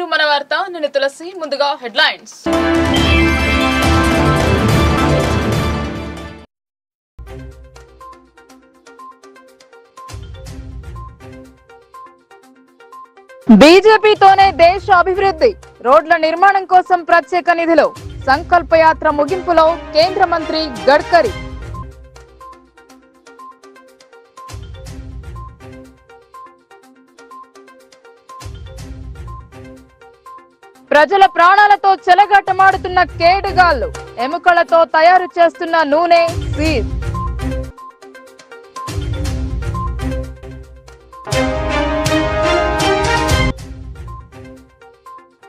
నెల్లూరు మన వార్త నేను తులసి ముందుగా హెడ్లైన్స్ బీజేపీతోనే దేశ అభివృద్ధి రోడ్ల నిర్మాణం కోసం ప్రత్యేక నిధులు సంకల్ప యాత్ర ముగింపులో కేంద్ర మంత్రి గడ్కరీ ప్రజల ప్రాణాలతో చెలగాటమాడుతున్న కేడుగాళ్లు ఎముకలతో తయారు చేస్తున్న నూనె సీజ్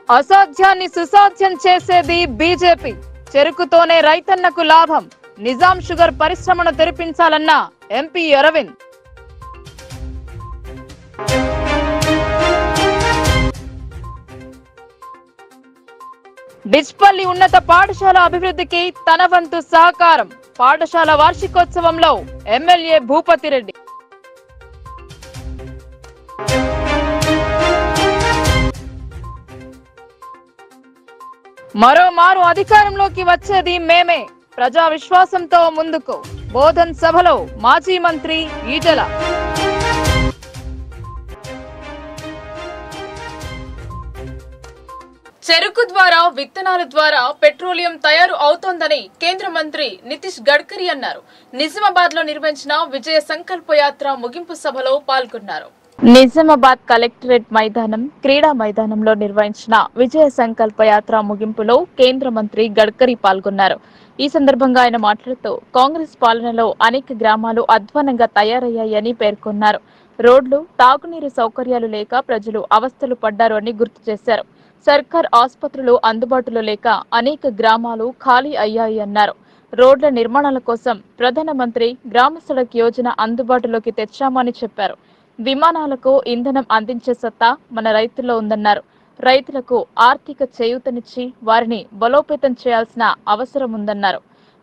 అసాధ్యాన్ని సుసాధ్యం చేసేది బీజేపీ చెరుకుతోనే రైతన్నకు లాభం నిజాం షుగర్ పరిశ్రమను తెరిపించాలన్న ఎంపీ అరవింద్ డిచ్పల్లి ఉన్నత పాఠశాల అభివృద్ధికి తన వంతు సహకారం పాఠశాల వార్షికోత్సవంలో ఎమ్మెల్యే భూపతిరెడ్డి మరోమారు అధికారంలోకి వచ్చేది మేమే ప్రజా విశ్వాసంతో ముందుకు బోధన్ సభలో మాజీ మంత్రి ఈటెల చెరుకు ద్వారా విత్తనాల ద్వారా పెట్రోలియం తయారు అవుతోందని కేంద్ర మంత్రి నితీష్ గడ్కరీ అన్నారు. నిజామాబాద్ లో నిర్వహించిన విజయ సంకల్ప యాత్ర ముగింపు సభలో పాల్గొన్నారు. నిజామాబాద్ కలెక్టరేట్ మైదానం క్రీడా మైదానంలో నిర్వహించిన విజయ సంకల్ప యాత్ర ముగింపులో కేంద్ర మంత్రి గడ్కరీ పాల్గొన్నారు. ఈ సందర్భంగా ఆయన మాట్లాడుతూ కాంగ్రెస్ పాలనలో అనేక గ్రామాలు అధ్వానంగా తయారయ్యాయని పేర్కొన్నారు. రోడ్లు తాగునీరు సౌకర్యాలు లేక ప్రజలు అవస్థలు పడ్డారు అని గుర్తు చేశారు. సర్కార్ ఆసుపత్రులు అందుబాటులో లేక అనేక గ్రామాలు ఖాళీ అయ్యాయి అన్నారు. రోడ్ల నిర్మాణాల కోసం ప్రధానమంత్రి గ్రామ సడక్ యోజన అందుబాటులోకి తెచ్చామని చెప్పారు. విమానాలకు ఇంధనం అందించే సత్తా మన రైతుల్లో ఉందన్నారు. రైతులకు ఆర్థిక చేయూతనిచ్చి వారిని బలోపేతం చేయాల్సిన అవసరం ఉందన్నారు.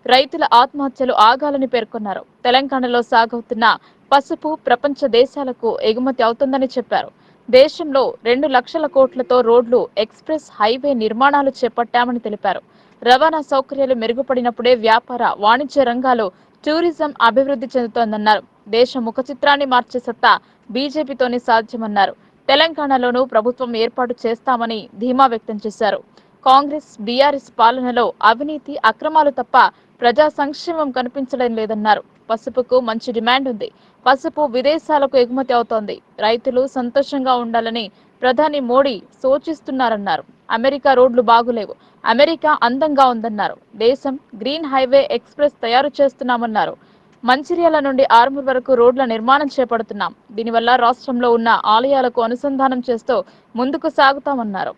రైతుల ఆత్మహత్యలు ఆగాలని పేర్కొన్నారు. తెలంగాణలో సాగవుతున్న పసుపు ప్రపంచ దేశాలకు ఎగుమతి అవుతుందని చెప్పారు. దేశంలో 2 లక్షల కోట్లతో రోడ్లు ఎక్స్ప్రెస్ హైవే నిర్మాణాలు చేపట్టామని తెలిపారు. రవాణా సౌకర్యాలు మెరుగుపడినప్పుడే వ్యాపార వాణిజ్య రంగాలు టూరిజం అభివృద్ధి చెందుతోందన్నారు. దేశ ముఖ చిత్రాన్ని మార్చే సత్తా బీజేపీతోనే సాధ్యమన్నారు. తెలంగాణలోనూ ప్రభుత్వం ఏర్పాటు చేస్తామని ధీమా వ్యక్తం చేశారు. కాంగ్రెస్ బీఆర్ఎస్ పాలనలో అవినీతి అక్రమాలు తప్ప ప్రజా సంక్షేమం కనిపించడం లేదన్నారు. పసుపుకు మంచి డిమాండ్ ఉంది. పసుపు విదేశాలకు ఎగుమతి అవుతోంది. రైతులు సంతోషంగా ఉండాలని ప్రధాని మోడీ సూచిస్తున్నారన్నారు. అమెరికా రోడ్లు బాగులేవు, అమెరికా అందంగా ఉందన్నారు. దేశం గ్రీన్ హైవే ఎక్స్ప్రెస్ తయారు చేస్తున్నామన్నారు. మంచిర్యాల నుండి ఆర్మూర్ వరకు రోడ్ల నిర్మాణం చేపడుతున్నాం. దీనివల్ల రాష్ట్రంలో ఉన్న ఆలయాలకు అనుసంధానం చేస్తూ ముందుకు సాగుతామన్నారు.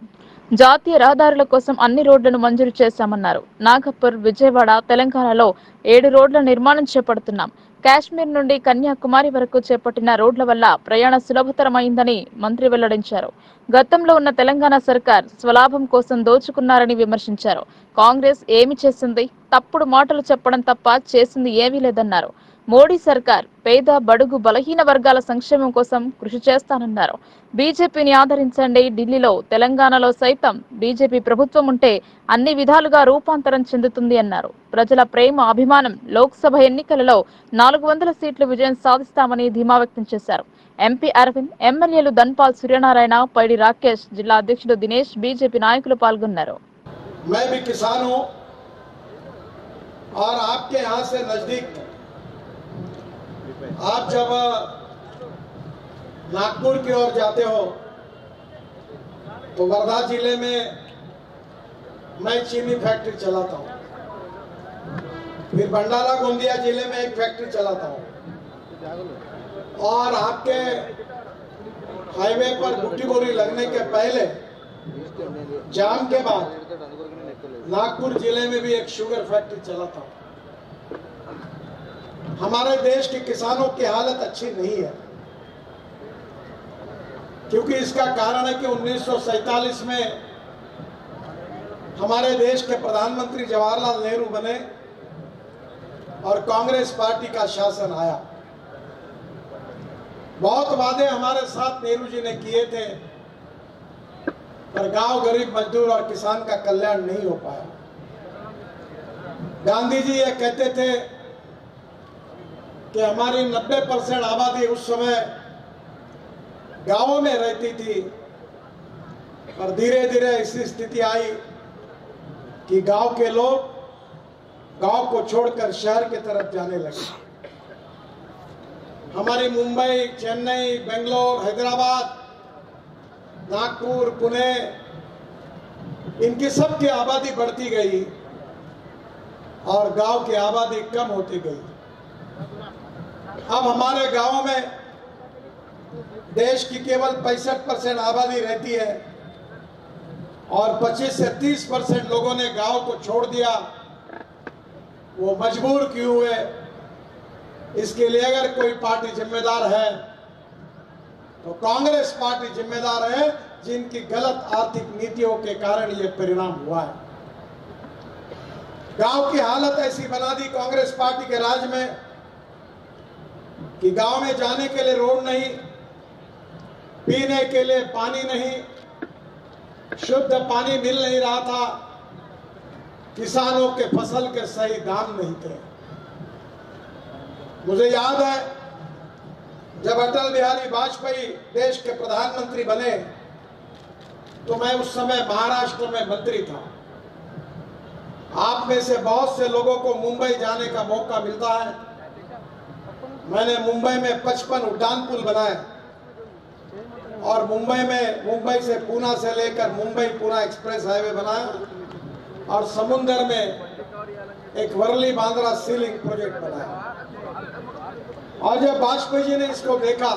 జాతీయ రహదారుల కోసం అన్ని రోడ్లను మంజూరు చేశామన్నారు. నాగపూర్ విజయవాడ తెలంగాణలో 7 రోడ్ల నిర్మాణం చేపడుతున్నాం. కాశ్మీర్ నుండి కన్యాకుమారి వరకు చేపట్టిన రోడ్ల వల్ల ప్రయాణ సులభతరమైందని మంత్రి వెల్లడించారు. గతంలో ఉన్న తెలంగాణ సర్కార్ స్వలాభం కోసం దోచుకున్నారని విమర్శించారు. కాంగ్రెస్ ఏమి చేసింది? తప్పుడు మాటలు చెప్పడం తప్ప చేసింది ఏమీ లేదన్నారు. మోడీ సర్కార్ పేద బడుగు బలహీన వర్గాల సంక్షేమం కోసం కృషి చేస్తానన్నారు. బీజేపీని ఆదరించండి. ఢిల్లీలో తెలంగాణలో సైతం బీజేపీ ప్రభుత్వం ఉంటే అన్ని విధాలుగా రూపాంతరం చెందుతుంది అన్నారు. ప్రజల ప్రేమ అభిమానం లోక్సభ ఎన్నికలలో 400 సీట్లు విజయం సాధిస్తామని ధీమా వ్యక్తం చేశారు. ఎంపీ అరవింద్, ఎమ్మెల్యేలు ధన్పాల్ సూర్యనారాయణ, పైడి రాకేష్, జిల్లా అధ్యక్షుడు దినేష్, బీజేపీ నాయకులు పాల్గొన్నారు. आप जब नागपुर की ओर जाते हो तो वर्धा जिले में मैं चीनी फैक्ट्री चलाता हूँ, फिर भंडारा गोंदिया जिले में एक फैक्ट्री चलाता हूँ, और आपके हाईवे पर बुट्टी बोरी लगने के पहले जाम के बाद नागपुर जिले में भी एक शुगर फैक्ट्री चलाता हूँ। हमारे देश के किसानों की हालत अच्छी नहीं है, क्योंकि इसका कारण है कि 1947 में हमारे देश के प्रधानमंत्री जवाहरलाल नेहरू बने और कांग्रेस पार्टी का शासन आया। बहुत वादे हमारे साथ नेहरू जी ने किए थे, पर गांव गरीब मजदूर और किसान का कल्याण नहीं हो पाया। गांधी जी ये कहते थे कि हमारी 90% आबादी उस समय गांवों में रहती थी, पर धीरे धीरे ऐसी स्थिति आई कि गांव के लोग गांव को छोड़कर शहर की तरफ जाने लगे। हमारी मुंबई, चेन्नई, बेंगलोर, हैदराबाद, नागपुर, पुणे, इनकी सबकी आबादी बढ़ती गई और गांव की आबादी कम होती गई। अब हमारे गांवों में देश की केवल 65% आबादी रहती है और 25 से 30% लोगों ने गांव को छोड़ दिया। वो मजबूर क्यों हुए? इसके लिए अगर कोई पार्टी जिम्मेदार है तो कांग्रेस पार्टी जिम्मेदार है, जिनकी गलत आर्थिक नीतियों के कारण ये परिणाम हुआ है। गांव की हालत ऐसी बना दी कांग्रेस पार्टी के राज में कि गांव में जाने के लिए रोड नहीं, पीने के लिए पानी नहीं, शुद्ध पानी मिल नहीं रहा था, किसानों के फसल के सही दाम नहीं थे। मुझे याद है जब अटल बिहारी वाजपेयी देश के प्रधानमंत्री बने तो मैं उस समय महाराष्ट्र में मंत्री था। आप में से बहुत से लोगों को मुंबई जाने का मौका मिलता है। मैंने मुंबई में 55 उड़ान पुल बनाए और मुंबई से पूना से लेकर मुंबई पूना एक्सप्रेस हाईवे बनाया और समुद्र में एक वर्ली बांद्रा सी लिंक प्रोजेक्ट बनाया। और जब वाजपेयी जी ने इसको देखा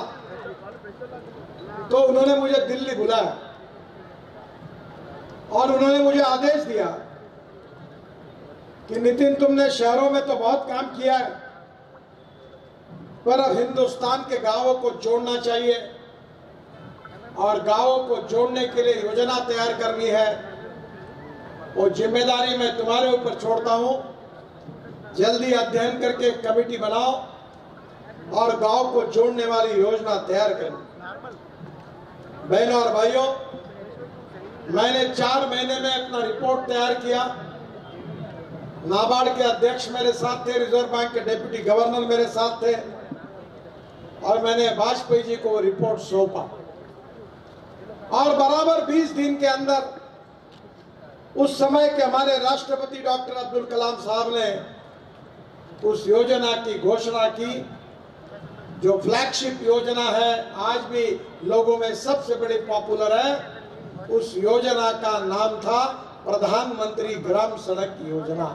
तो उन्होंने मुझे दिल्ली बुलाया और उन्होंने मुझे आदेश दिया कि नितिन, तुमने शहरों में तो बहुत काम किया है, पर अब हिंदुस्तान के गांवों को जोड़ना चाहिए और गांवों को जोड़ने के लिए योजना तैयार करनी है। वो जिम्मेदारी मैं तुम्हारे ऊपर छोड़ता हूं। जल्दी अध्ययन करके एक कमेटी बनाओ और गांव को जोड़ने वाली योजना तैयार करो। बहनों और भाइयों, मैंने 4 महीने में अपना रिपोर्ट तैयार किया। नाबार्ड के अध्यक्ष मेरे साथ थे, रिजर्व बैंक के डिप्टी गवर्नर मेरे साथ थे और मैंने वाजपेयी जी को वो रिपोर्ट सौंपा और बराबर 20 दिन के अंदर उस समय के हमारे राष्ट्रपति डॉक्टर अब्दुल कलाम साहब ने उस योजना की घोषणा की, जो फ्लैगशिप योजना है, आज भी लोगों में सबसे बड़ी पॉपुलर है। उस योजना का नाम था प्रधानमंत्री ग्राम सड़क योजना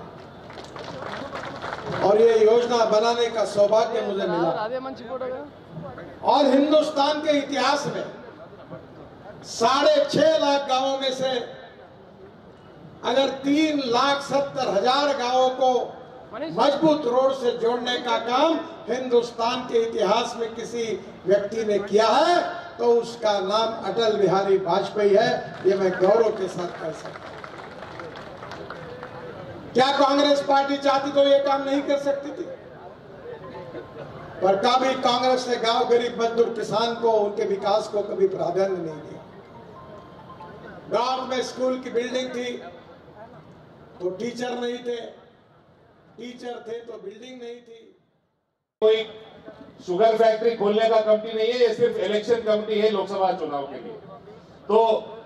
और ये योजना बनाने का सौभाग्य मुझे मिला। और हिंदुस्तान के इतिहास में 6.5 लाख गांवों में से अगर 3,70,000 गांवों को मजबूत रोड से जोड़ने का काम हिंदुस्तान के इतिहास में किसी व्यक्ति ने किया है तो उसका नाम अटल बिहारी वाजपेयी है। ये मैं गौरव के साथ कह सकता हूं। क्या कांग्रेस पार्टी चाहती तो ये काम नहीं कर सकती थी? पर कभी कांग्रेस ने गांव गरीब मजदूर किसान को, उनके विकास को कभी प्राधान्य नहीं दिया। गांव में स्कूल की बिल्डिंग थी तो टीचर नहीं थे, टीचर थे तो बिल्डिंग नहीं थी। कोई शुगर फैक्ट्री खोलने का कमेटी नहीं है, ये सिर्फ इलेक्शन कमेटी है लोकसभा चुनाव के लिए। तो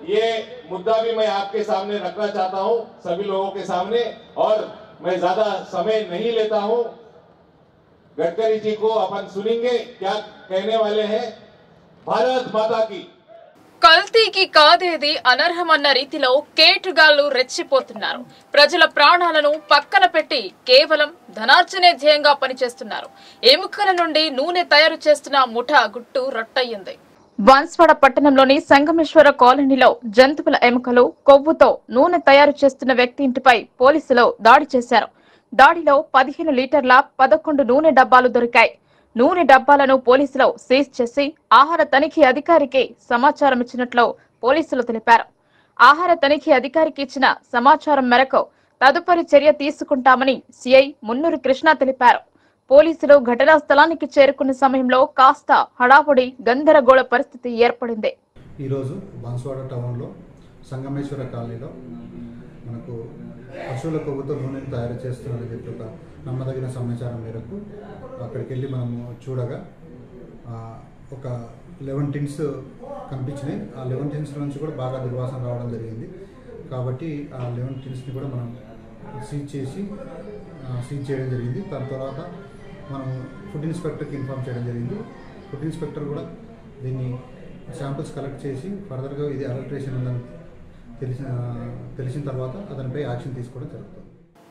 ये मुद्दा भी मैं आपके सामने रखना चाहता हूं, सभी लोगों के सामने, और मैं ज्यादा समय नहीं लेता हूं। गडकरी जी को अपन सुनेंगे क्या कहने वाले हैं। भारत माता की। కల్తీకి కాదేది అనర్హమన్న రీతిలో కేటుగాళ్లు రెచ్చిపోతున్నారు. ప్రజల ప్రాణాలను పక్కన పెట్టి కేవలం ధనార్జనే ధ్యేయంగా పనిచేస్తున్నారు. ఎముకల నుండి నూనె తయారు చేస్తున్న ముఠా గుట్టు రట్టయింది. బాన్స్వాడ పట్టణంలోని సంగమేశ్వర కాలనీలో జంతువుల ఎముకలు, కొవ్వుతో నూనె తయారు చేస్తున్న వ్యక్తి ఇంటిపై పోలీసులు దాడి చేశారు. దాడిలో 15 లీటర్ల 11 నూనె డబ్బాలు దొరికాయి. నూనె డబ్బాలను పోలీసులు సీజ్ చేసి ఆహార తనిఖీ అధికారికి సమాచారం ఇచ్చినట్లు పోలీసులు తెలిపారు. ఆహార తనిఖీ అధికారికి ఇచ్చిన సమాచారం మేరకు తదుపరి చర్య తీసుకుంటామని సిఐ మున్నూరు కృష్ణ తెలిపారు. పోలీసులు ఘటనా స్థలానికి చేరుకున్న సమయంలో కాస్త హడావుడి, గందరగోళ పరిస్థితి ఏర్పడింది. ఈరోజు బాన్స్వాడ టౌన్లో సంగమేశ్వర కాలనీలో మనకు పశువుల కొవ్వుతో నూనెను తయారు చేస్తున్నారని చెప్పి ఒక నమ్మదగిన సమాచారం మేరకు అక్కడికి వెళ్ళి మనము చూడగా ఒక 11 టిన్స్ కనిపించినాయి. ఆ 11 టిన్స్ నుంచి కూడా బాగా దుర్వాసన రావడం జరిగింది. కాబట్టి ఆ 11 టిన్స్ని కూడా మనం సీజ్ చేయడం జరిగింది. దాని తర్వాత మనం ఫుడ్ ఇన్స్పెక్టర్కి ఇన్ఫార్మ్ చేయడం జరిగింది. ఫుడ్ ఇన్స్పెక్టర్ కూడా దీన్ని శాంపిల్స్ కలెక్ట్ చేసి ఫర్దర్గా ఇది అడల్ట్రేషన్ ఉందని తెలిసిన తర్వాత అతనిపై యాక్షన్ తీసుకోవడం జరుగుతుంది.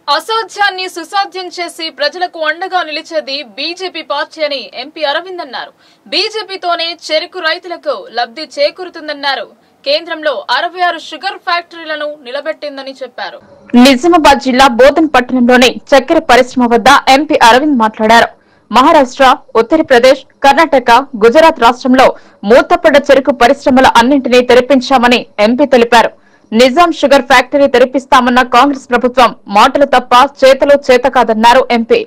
అసాధ్యాన్ని సుసాధ్యం చేసి ప్రజలకు అండగా నిలిచేది బీజేపీ పార్టీ అని ఎంపీ అరవింద్ అన్నారు. బీజేపీతోనే చెరుకు రైతులకు లబ్ధి చేకూరుతుందన్నారు. కేంద్రంలో 66 షుగర్ ఫ్యాక్టరీలను నిలబెట్టిందని చెప్పారు. నిజామాబాద్ జిల్లా బోధన్ పట్టణంలోని చక్కెర పరిశ్రమ వద్ద ఎంపీ అరవింద్ మాట్లాడారు. మహారాష్ట్ర, ఉత్తరప్రదేశ్, కర్ణాటక, గుజరాత్ రాష్ట్రంలో మూతపడ్డ చెరుకు పరిశ్రమల అన్నింటినీ తెరిపించామని ఎంపీ తెలిపారు. నిజాం షుగర్ ఫ్యాక్టరీ తెరిపిస్తామన్న కాంగ్రెస్ ప్రభుత్వం మాటలు తప్ప చేతలో చేత కాదన్నారు ఎంపీ.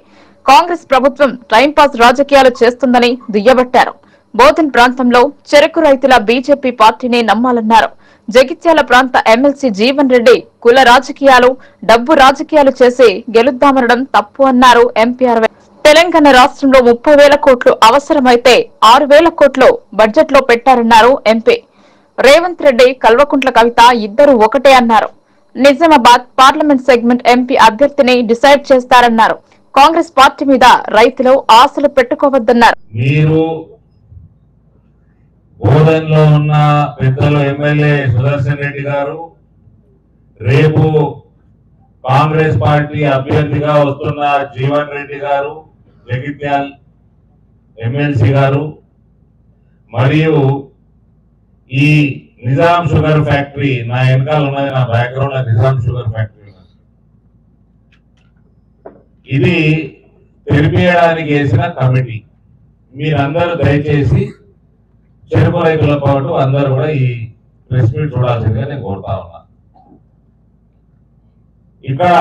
కాంగ్రెస్ ప్రభుత్వం టైంపాస్ రాజకీయాలు చేస్తుందని దుయ్యబట్టారు. బోధన్ ప్రాంతంలో చెరుకు రైతుల బీజేపీ పార్టీని నమ్మాలన్నారు. జగిత్యాల ప్రాంత ఎమ్మెల్సీ జీవన్ రెడ్డి కుల రాజకీయాలు, డబ్బు రాజకీయాలు చేసి గెలుద్దామనడం తప్పు అన్నారు ఎంపీ అరవింద్. తెలంగాణ రాష్ట్రంలో 30,000 కోట్లు అవసరమైతే 6,000 కోట్లు బడ్జెట్ లో పెట్టారన్నారు ఎంపీ. రేవంత్ రెడ్డి, కల్వకుంట్ల కవిత ఇద్దరు ఒకటే అన్నారు. నిజామాబాద్ పార్లమెంట్ సెగ్మెంట్ ఎంపీ అభ్యర్థిని డిసైడ్ చేస్తారన్నారు. కాంగ్రెస్ పార్టీ మీద రైతులు ఆశలు పెట్టుకోవద్దన్నారు. మీరు బోధన్లో ఉన్న పెద్దలు ఎమ్మెల్యే సుదర్శన్ రెడ్డి గారు, రేపు కాంగ్రెస్ పార్టీ అభ్యర్థిగా వస్తున్న జీవన్ రెడ్డి గారు, జగిత్యాల్ ఎమ్మెల్సీ గారు, మరియు ఈ నిజాం షుగర్ ఫ్యాక్టరీ నా వెనకాల ఉన్నది, నా బ్యాక్గ్రౌండ్ నిజాం షుగర్ ఫ్యాక్టరీ, ఇది తెరిపేయడానికి వేసిన కమిటీ. మీరందరూ దయచేసి చెరుకు రైతుల పాటు అందరూ కూడా ఈ ప్రెస్ మీట్ చూడాల్సిందిగా నేను కోరుతా ఉన్నా. ఇక్కడ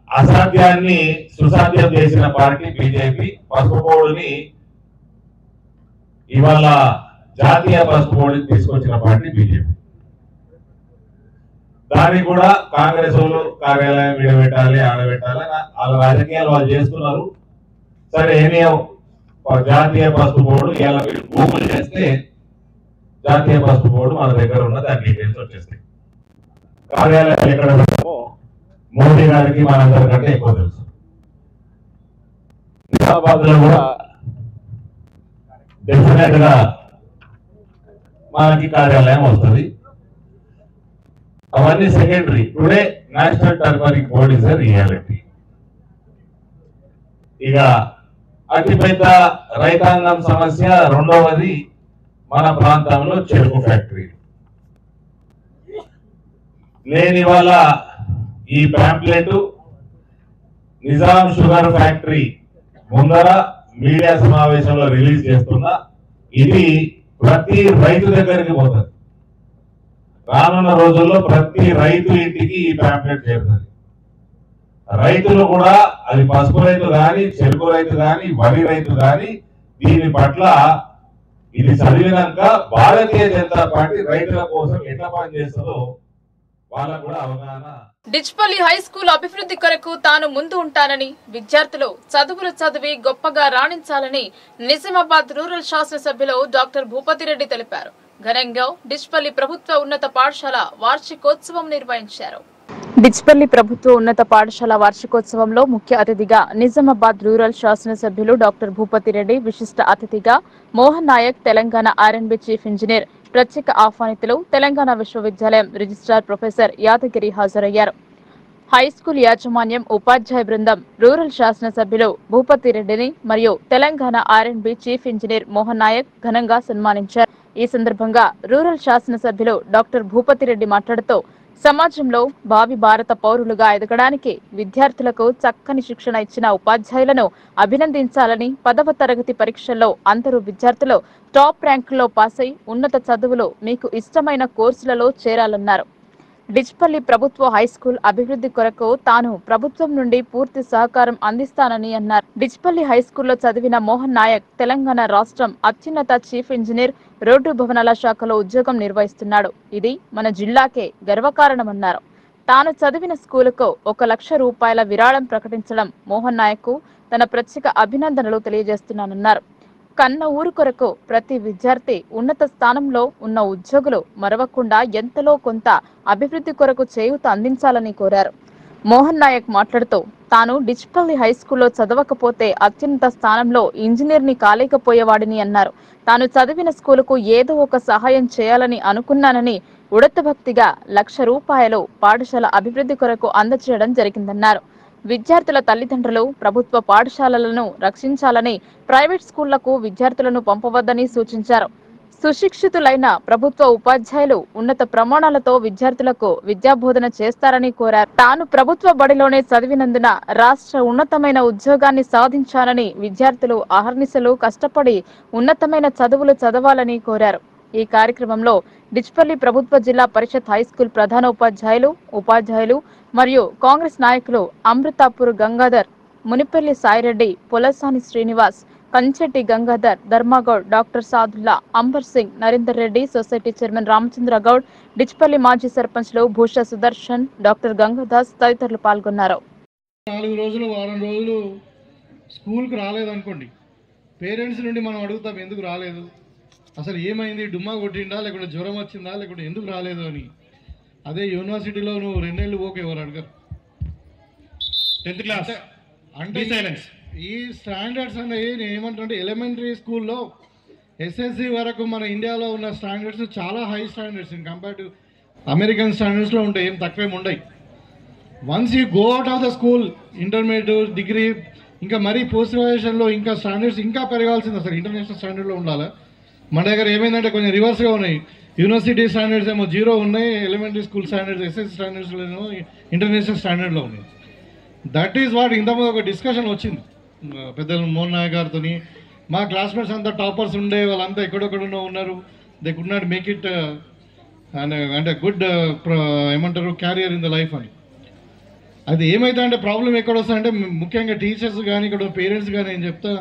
అసాధ్యాన్ని సుసాధ్యం చేసిన పార్టీ బీజేపీ. పసుపు బోర్డుని ఇవాళ జాతీయ పసుపు బోర్డుని తీసుకొచ్చిన పార్టీ బీజేపీ. దాన్ని కూడా కాంగ్రెస్ వాళ్ళు కార్యాలయం విడబెట్టాలి, ఆడబెట్టాలి, వాళ్ళ రాజకీయాలు వాళ్ళు చేస్తున్నారు. సరే, జాతీయ పసుపు బోర్డు ఇలా గూగుల్ చేస్తే జాతీయ పసుపు బోర్డు మన దగ్గర ఉన్న దాని డీటెయిల్స్ వచ్చేస్తాయి. కార్యాలయం ఎక్కడ పెట్టామో మోడీ గారికి మనందరికంటే ఎక్కువ తెలుసు. నిజామాబాద్ లో కూడా డెఫినెట్ గా మనకి కార్యాలయం వస్తుంది. అవన్నీ secondary. Today national turmeric board is a reality. ఇక అతిపెద్ద రైతాంగం సమస్య రెండవది మన ప్రాంతంలో చెరుకు ఫ్యాక్టరీ. నేను ఇవాళ ఈ ప్యాంప్లెట్ నిజాం షుగర్ ఫ్యాక్టరీ ముందర మీడియా సమావేశంలో రిలీజ్ చేస్తున్నా. ఇది ప్రతి రైతు దగ్గరికి పోతుంది. రానున్న రోజుల్లో ప్రతి రైతు ఇంటికి ఈ ప్యాంప్లెట్ చేరుతుంది. రైతులు కూడా, అది పసుపు రైతు కానీ, చెరుకు రైతు కానీ, వరి రైతు కానీ, దీని పట్ల ఇది చదివినాక భారతీయ జనతా పార్టీ రైతుల కోసం ఎట్లా పనిచేస్తుందో వాళ్ళకు కూడా అవగాహన. డిచ్పల్లి హై స్కూల్ అభివృద్ధి కొరకు తాను ముందు ఉంటానని, విద్యార్థులు చదువులు చదివి గొప్పగా రాణించాలని నిజామాబాద్ రూరల్ శాసనసభ్యులు డాక్టర్ భూపతిరెడ్డి తెలిపారు. ఘనంగా డిచ్పల్లి ప్రభుత్వ ఉన్నత పాఠశాల వార్షికోత్సవం నిర్వహించారు. డిచ్పల్లి ప్రభుత్వ ఉన్నత పాఠశాల వార్షికోత్సవంలో ముఖ్య అతిథిగా నిజామాబాద్ రూరల్ శాసనసభ్యులు డాక్టర్ భూపతిరెడ్డి, విశిష్ట అతిథిగా మోహన్ నాయక్, తెలంగాణ ఆర్ఎండ్బి చీఫ్ ఇంజనీర్, ప్రత్యేక ఆహ్వానితులు తెలంగాణ విశ్వవిద్యాలయం రిజిస్ట్రార్ ప్రొఫెసర్ యాదగిరి హాజరయ్యారు. హైస్కూల్ యాజమాన్యం, ఉపాధ్యాయ బృందం రూరల్ శాసనసభ్యులు భూపతిరెడ్డిని మరియు తెలంగాణ ఆర్ఎండ్బి చీఫ్ ఇంజనీర్ మోహన్ నాయక్ ఘనంగా సన్మానించారు. ఈ సందర్భంగా రూరల్ శాసనసభ్యులు డాక్టర్ భూపతిరెడ్డి మాట్లాడుతూ సమాజంలో భావి భారత పౌరులుగా ఎదగడానికి విద్యార్థులకు చక్కని శిక్షణ ఇచ్చిన ఉపాధ్యాయులను అభినందించాలని, 10వ తరగతి పరీక్షల్లో అందరూ విద్యార్థులు టాప్ ర్యాంకుల్లో పాస్ అయి ఉన్నత చదువులు మీకు ఇష్టమైన కోర్సులలో చేరాలన్నారు. డిచ్పల్లి ప్రభుత్వ హైస్కూల్ అభివృద్ధి కొరకు తాను ప్రభుత్వం నుండి పూర్తి సహకారం అందిస్తానని అన్నారు. డిచ్పల్లి హైస్కూల్లో చదివిన మోహన్ నాయక్ తెలంగాణ రాష్ట్రం అత్యున్నత చీఫ్ ఇంజనీర్ రోడ్డు భవనాల శాఖలో ఉద్యోగం నిర్వహిస్తున్నాడు. ఇది మన జిల్లాకే గర్వకారణమన్నారు. తాను చదివిన స్కూలుకు 1 లక్ష రూపాయల విరాళం ప్రకటించడం మోహన్ నాయక్ తన ప్రత్యేక అభినందనలు తెలియజేస్తున్నానన్నారు. కన్న ఊరు కొరకు ప్రతి విద్యార్థి ఉన్నత స్థానంలో ఉన్న ఉద్యోగులు మరవకుండా ఎంతలో కొంత అభివృద్ధి కొరకు చేయూత అందించాలని కోరారు. మోహన్ నాయక్ మాట్లాడుతూ తాను డిచ్పల్లి హైస్కూల్లో చదవకపోతే అత్యున్నత స్థానంలో ఇంజనీర్ని కాలేకపోయేవాడిని అన్నారు. తాను చదివిన స్కూలుకు ఏదో ఒక సహాయం చేయాలని అనుకున్నానని ఉడతభక్తిగా 1 లక్ష రూపాయలు పాఠశాల అభివృద్ధి కొరకు అందజేయడం జరిగిందన్నారు. విద్యార్థుల తల్లిదండ్రులు ప్రభుత్వ పాఠశాలలను రక్షించాలని, ప్రైవేట్ స్కూళ్లకు విద్యార్థులను పంపవద్దని సూచించారు. సుశిక్షితులైన ప్రభుత్వ ఉపాధ్యాయులు ఉన్నత ప్రమాణాలతో విద్యార్థులకు విద్యాబోధన చేస్తారని కోరారు. తాను ప్రభుత్వ బడిలోనే చదివినందున రాష్ట్ర ఉన్నతమైన ఉద్యోగాన్ని సాధించాలని, విద్యార్థులు అహర్నిశలు కష్టపడి ఉన్నతమైన చదువులు చదవాలని కోరారు. ఈ కార్యక్రమంలో డిచ్పల్లి ప్రభుత్వ జిల్లా పరిషత్ హైస్కూల్ ప్రధాన ఉపాధ్యాయులు మరియు కాంగ్రెస్ నాయకులు Amruthapur Gangadhar, Munipelli Saireddy, Polasani Srinivas, Kanchetti Gangadhar, Dharmagoud, doctor Sadulla, Amber Singh, Narender Reddy, society chairman Ramachandra Goud, Dichpally మాజీ సర్పంచ్లు భూషా సుదర్శన్, డాక్టర్ గంగాదాస్ తదితరులు పాల్గొన్నారు. 4 రోజులు వారం రోజులు స్కూల్కి రాలేదనుకోండి, పేరెంట్స్ నుండి మనం అడుగుతాం ఎందుకు రాలేదు, అసలు ఏమైంది, డుమ్మా కొట్టిందా, లేకుంటే జ్వరం వచ్చిందా, లేకుంటే ఎందుకు రాలేదు అని. అదే యూనివర్సిటీలో నువ్వు 2 నెలలు పోక ఎవరు అడగరు. 10th క్లాస్ అంటే ఈ స్టాండర్డ్స్ అనేవి నేను ఏమంటే ఎలిమెంటరీ స్కూల్లో ఎస్ఎస్సి వరకు మన ఇండియాలో ఉన్న స్టాండర్డ్స్ చాలా high standards in compare to American స్టాండర్డ్స్లో ఉంటాయి, ఏం తక్కువేం ఉండయి. Once you go out of the school, intermediate, degree, ఇంకా మరీ పోస్ట్ గ్రాడ్యుయేషన్లో ఇంకా స్టాండర్డ్స్ ఇంకా పెరగాల్సింది, అసలు ఇంటర్నేషనల్ స్టాండర్డ్లో ఉండాలి. మన దగ్గర ఏమైందంటే కొంచెం రివర్స్గా ఉన్నాయి. యూనివర్సిటీ స్టాండర్డ్స్ ఏమో 0 ఉన్నాయి, ఎలిమెంటరీ స్కూల్ స్టాండర్డ్స్ ఎస్ఎస్సి స్టాండర్డ్స్లో ఇంటర్నేషనల్ స్టాండర్డ్లో ఉన్నాయి. దట్ ఈస్ వాట్ ఇంతకుముందు ఒక డిస్కషన్ వచ్చింది పెద్దలు మోహన్ నాయక్ గారితో. మా క్లాస్మేట్స్ అంతా టాపర్స్ ఉండే, వాళ్ళంతా ఎక్కడెక్కడో ఉన్నారు, they could not make it అంటే గుడ్ ఏమంటారు క్యారియర్ ఇన్ ద లైఫ్ అని. అది ఏమైతే అంటే ప్రాబ్లం ఎక్కడ వస్తుందంటే ముఖ్యంగా టీచర్స్ కానీ ఇక్కడ పేరెంట్స్ కానీ ఏం చెప్తా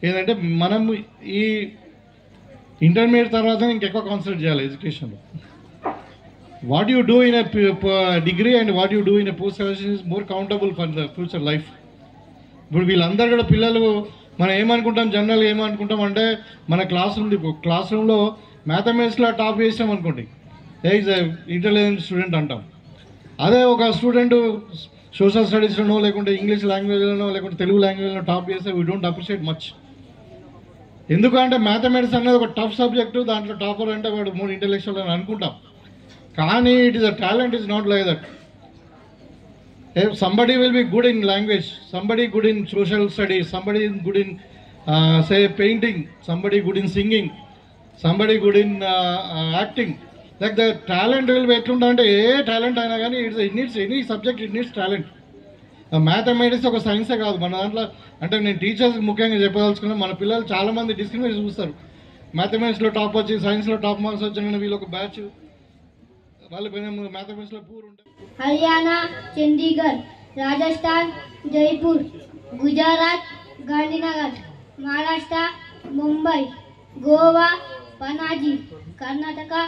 ఏంటంటే మనం ఈ ఇంటర్మీడియట్ తర్వాత ఇంకెక్కువ కాన్సన్ట్రేట్ చేయాలి ఎడ్యుకేషన్లో. What you do in degree and what you do in post graduation is more countable for the future life. ఇప్పుడు వీళ్ళందరూ కూడా పిల్లలు మనం ఏమనుకుంటాం, జనరల్గా ఏమనుకుంటాం అంటే మన క్లాస్ రూమ్లో మ్యాథమెటిక్స్లో టాప్ చేసాం అనుకోండి, ఈజ్ ఇంటెలిజెంట్ స్టూడెంట్ అంటాం. అదే ఒక స్టూడెంట్ సోషల్ స్టడీస్లోనో లేకుంటే ఇంగ్లీష్ లాంగ్వేజ్లోనో లేకుంటే తెలుగు లాంగ్వేజ్లో టాప్ చేస్తే వీ డోంట్ అప్రిషియేట్ మచ్. ఎందుకంటే మ్యాథమెటిక్స్ అనేది ఒక టఫ్ సబ్జెక్టు, దాంట్లో టాపర్ అంటే వాడు మోర్ ఇంటెలెక్చువల్ అని అనుకుంటాం. కానీ it is a talent is not like that. Somebody will be good in language, somebody good in social studies, somebody good in say painting, somebody good in singing, somebody good in acting. Like the talent will be etlunda ante A talent అయినా కానీ it needs any subject, it needs talent. Mathematics ఒక సైన్సే కాదు మన దాంట్లో. అంటే నేను teachers ముఖ్యంగా చెప్పదలుచుకున్నా, మన పిల్లలు చాలా మంది డిస్క్రిమినేట్ చూస్తారు. మ్యాథమెటిక్స్లో టాప్ వచ్చి సైన్స్లో టాప్ మార్క్స్ వచ్చిన వీళ్ళు ఒక బ్యాచ్, వాళ్ళు మ్యాథమెటిక్స్లో పూర్ ఉంటారు. Haryana, Chandigarh, Rajasthan, Jaipur, Gujarat, Gandhinagar, Maharashtra, Mumbai, Goa, Panaji, Karnataka,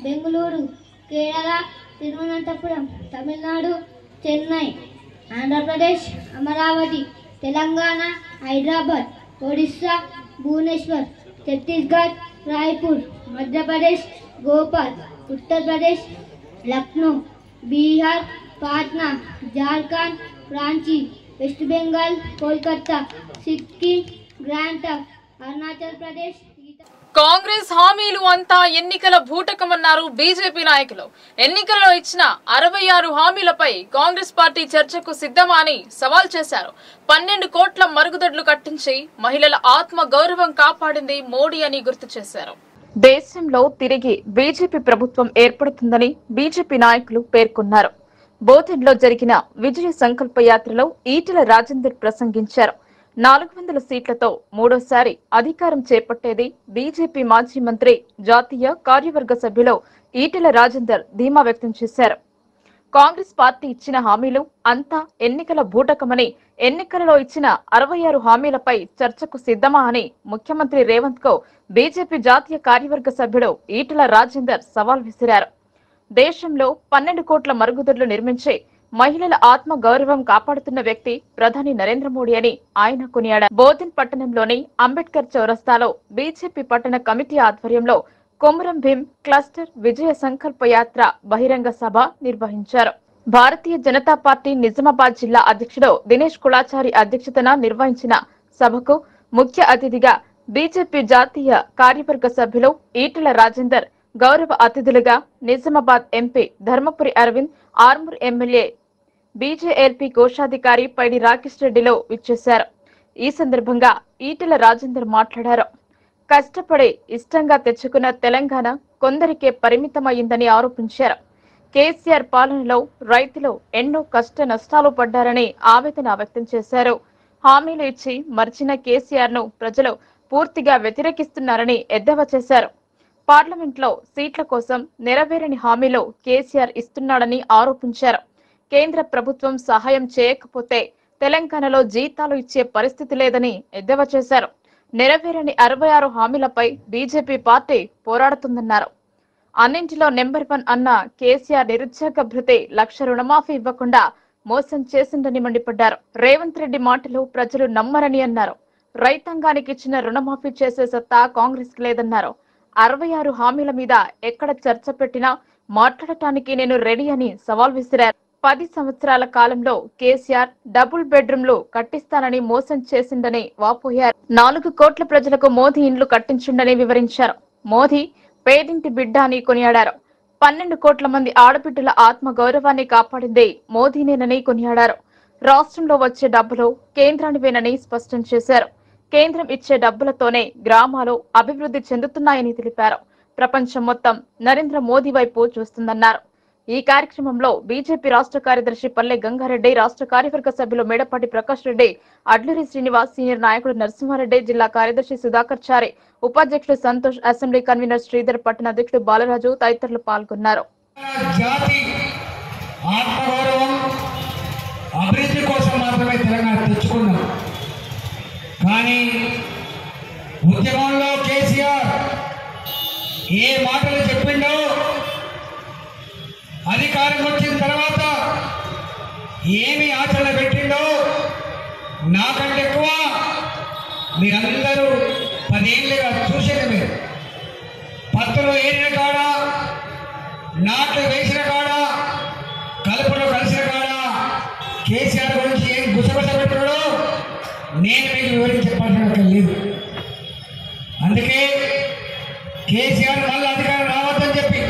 Bengaluru, Kerala, Thiruvananthapuram, Tamil Nadu, Chennai, Andhra Pradesh, Amravati, Telangana, Hyderabad, Odisha, Bhubaneswar, Chhattisgarh, Raipur, Madhya Pradesh, Bhopal, Uttar Pradesh, Lucknow, Bihar, Patna, Jharkhand, Ranchi, West Bengal, Kolkata, Sikkim, Grand Trunk, Arunachal Pradesh. కాంగ్రెస్ హామీలు అంతా ఎన్నికల భూటకమన్నారు బీజేపీ నాయకులు. ఎన్నికల్లో ఇచ్చిన 66 హామీలపై కాంగ్రెస్ పార్టీ చర్చకు సిద్ధమా అని సవాల్ చేశారు. 12 కోట్ల మరుగుదొడ్లు కట్టించి మహిళల ఆత్మ గౌరవం కాపాడింది మోడీ అని గుర్తు చేశారు. దేశంలో తిరిగి బీజేపీ ప్రభుత్వం ఏర్పడుతుందని బీజేపీ నాయకులు పేర్కొన్నారు. బోధన్లో జరిగిన విజయ సంకల్ప యాత్రలో ఈటెల రాజేందర్ ప్రసంగించారు. 400 సీట్లతో మూడోసారి అధికారం చేపట్టేది బీజేపీ మాజీ మంత్రి, జాతీయ కార్యవర్గ సభ్యులు ఈటెల రాజేందర్ ధీమా వ్యక్తం చేశారు. కాంగ్రెస్ పార్టీ ఇచ్చిన హామీలు అంతా ఎన్నికల బూటకమని, ఎన్నికలలో ఇచ్చిన 66 హామీలపై చర్చకు సిద్ధమా అని ముఖ్యమంత్రి రేవంత్ కు బీజేపీ జాతీయ కార్యవర్గ సభ్యుడు ఈటెల రాజేందర్ సవాల్ విసిరారు. దేశంలో 12 కోట్ల మరుగుదొడ్లు నిర్మించి మహిళల ఆత్మ గౌరవం కాపాడుతున్న వ్యక్తి ప్రధాని నరేంద్ర మోడీ అని ఆయన కొనియాడారు. బోధిన్ పట్టణంలోని అంబేద్కర్ చౌరస్తాలో బీజేపీ పట్టణ కమిటీ ఆధ్వర్యంలో కొమురం భీం క్లస్టర్ విజయ సంకల్ప యాత్ర బహిరంగ సభ నిర్వహించారు. భారతీయ జనతా పార్టీ నిజామాబాద్ జిల్లా అధ్యక్షుడు దినేష్ కులాచారి అధ్యక్షతన నిర్వహించిన సభకు ముఖ్య అతిథిగా బీజేపీ జాతీయ కార్యవర్గ సభ్యులు ఈటెల రాజేందర్, గౌరవ అతిథులుగా Nizamabad MP Dharmapuri Arvind, Armoor MLA BJLP కోశాధికారి పైడి రాకేష్ రెడ్డిలో విచ్చేశారు. ఈ సందర్భంగా ఈటెల రాజేందర్ మాట్లాడారు. కష్టపడి ఇష్టంగా తెచ్చుకున్న తెలంగాణ కొందరికే పరిమితమైందని ఆరోపించారు. కేసీఆర్ పాలనలో రైతులు ఎన్నో కష్ట నష్టాలు పడ్డారని ఆవేదన వ్యక్తం చేశారు. హామీలు ఇచ్చి మర్చిన కేసీఆర్ ను ప్రజలు పూర్తిగా వ్యతిరేకిస్తున్నారని ఎద్దేవా చేశారు. పార్లమెంట్లో సీట్ల కోసం నెరవేరని హామీలు కేసీఆర్ ఇస్తున్నాడని ఆరోపించారు. కేంద్ర ప్రభుత్వం సహాయం చేయకపోతే తెలంగాణలో జీతాలు ఇచ్చే పరిస్థితి లేదని ఎద్దేవా చేశారు. నెరవేరని 66 హామీలపై బీజేపీ పార్టీ పోరాడుతుందన్నారు. అన్నింటిలో నెంబర్ 1 అన్న కేసీఆర్ నిరుద్యోగ భృతి 1,00,000 రుణమాఫీ ఇవ్వకుండా మోసం చేసిందని మండిపడ్డారు. రేవంత్ రెడ్డి మాటలు ప్రజలు నమ్మరని అన్నారు. రైతాంగానికి ఇచ్చిన రుణమాఫీ చేసే సత్తా కాంగ్రెస్ కి లేదన్నారు. 66 హామీల మీద ఎక్కడ చర్చ పెట్టినా మాట్లాడటానికి నేను రెడీ అని సవాల్ విసిరారు. 10 సంవత్సరాల కాలంలో కేసీఆర్ డబుల్ బెడ్రూమ్లు కట్టిస్తానని మోసం చేసిందని వాపోయారు. 4 కోట్ల ప్రజలకు మోదీ ఇండ్లు కట్టించిండని వివరించారు. మోదీ పేదింటి బిడ్డ అని కొనియాడారు. 12 కోట్ల మంది ఆడబిడ్డల ఆత్మ గౌరవాన్ని కాపాడింది మోదీనేనని కొనియాడారు. రాష్ట్రంలో వచ్చే డబ్బులు కేంద్రానివేనని స్పష్టం చేశారు. కేంద్రం ఇచ్చే డబ్బులతోనే గ్రామాలు అభివృద్ధి చెందుతున్నాయని తెలిపారు. ప్రపంచం మొత్తం నరేంద్ర మోదీ వైపు చూస్తుందన్నారు. ఈ కార్యక్రమంలో బీజేపీ రాష్ట్ర కార్యదర్శి పల్లె గంగారెడ్డి, రాష్ట్ర కార్యవర్గ సభ్యులు మేడపాటి ప్రకాష్ రెడ్డి, అడ్లూరి శ్రీనివాస్, సీనియర్ నాయకుడు నరసింహారెడ్డి, జిల్లా కార్యదర్శి సుధాకర్ చారి, ఉపాధ్యక్షుడు సంతోష్, అసెంబ్లీ కన్వీనర్ శ్రీధర్, పట్టణ అధ్యక్షుడు బాలరాజు తదితరులు పాల్గొన్నారు. అభివృద్ధి కోసం మాత్రమే తెలంగాణ తెచ్చుకున్నాం. కానీ ఉద్యమంలో కేసీఆర్ ఏ మాటలు చెప్పిండో అధికారం వచ్చిన తర్వాత ఏమి ఆచరణ పెట్టిండో నాకంటే ఎక్కువ మీరందరూ 10 ఏళ్ళుగా చూసేది. మీరు పత్తులు ఏరిన కాడ, నాట్లు వేసిన కాడ, కలుపులో కలిసిన కాడ కేసీఆర్ గురించి ఏం గుసగుస పెట్టాడో నేను మీకు వివరించి చెప్పాల్సిన లేదు. అందుకే కేసీఆర్ మళ్ళీ అధికారం రావద్దని చెప్పి